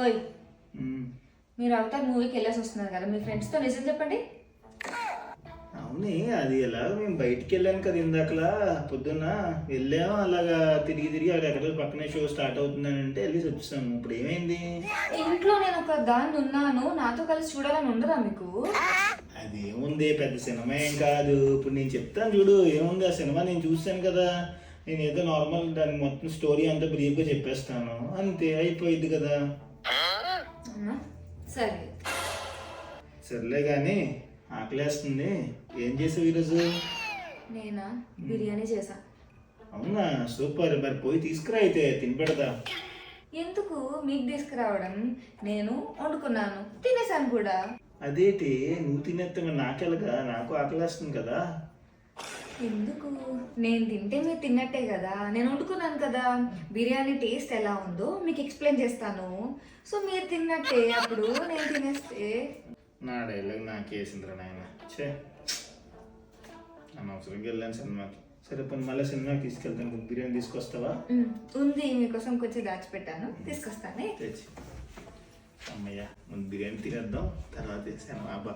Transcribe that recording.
ఓయ్, మీరు అంతా మూవీకి వెళ్ళేసి వస్తున్నారు కదా, మీ ఫ్రెండ్స్తో నిజం చెప్పండి. అవునే, అది ఎలా మేము బయటికి వెళ్ళాను కదా ఇందాకలా పొద్దున్న వెళ్ళాము. అలాగా తిరిగి తిరిగి అక్కడ ఎక్కడ పక్కనే షో స్టార్ట్ అవుతుందని అంటే వెళ్ళేసి వచ్చాము. ఇప్పుడు ఏమైంది? ఇంట్లో నేను ఒక దాన్ని ఉన్నాను, నాతో కలిసి చూడాలని ఉండదా మీకు? అదేముంది, పెద్ద సినిమా ఏం కాదు. ఇప్పుడు నేను చెప్తాను చూడు, ఏముంది ఆ సినిమా నేను చూశాను కదా. నేను ఏదో నార్మల్ దాని మొత్తం స్టోరీ అంతా బ్రీఫ్గా చెప్పేస్తాను, అంతే అయిపోయింది కదా. సరే సర్లే కానీ ఆకలేస్తుంది. ఏం చేసావు ఈరోజు? నేనా బిర్యానీ చేసా. అవునా, సూపర్. మరి పోయి తీసుకురా, అయితే తినిపెడతా. ఎందుకు మీకు తీసుకురావడం? నేను వండుకున్నాను, తినేసాను కూడా. అదేంటి, నువ్వు తినేస్తే మరి నాకెలాగా? నాకు ఆకలేస్తుంది కదా. ఎందుకు? నేను తింటే మీరు తిన్నట్టే కదా. నేను వండుకున్నాను కదా, బిర్యానీ టేస్ట్ ఎలా ఉందో మీకు ఎక్స్ప్లెయిన్ చేస్తాను. సో మీరు తిన్నట్టే, అప్పుడు నేను తినేస్తే. నా డైలాగ్ నాకేసిందిరా నాయన. చే, అనవసరంగా వెళ్ళాను సినిమాకి. సరే పని, మళ్ళీ సినిమాకి తీసుకెళ్తాను. బిర్యానీ తీసుకొస్తావా? ఉంది, మీకోసం కొంచెం దాచిపెట్టాను, తీసుకొస్తానే. తెచ్చి. అమ్మయ్య, ముందు బిర్యానీ తినేద్దాం, తర్వాత సినిమా.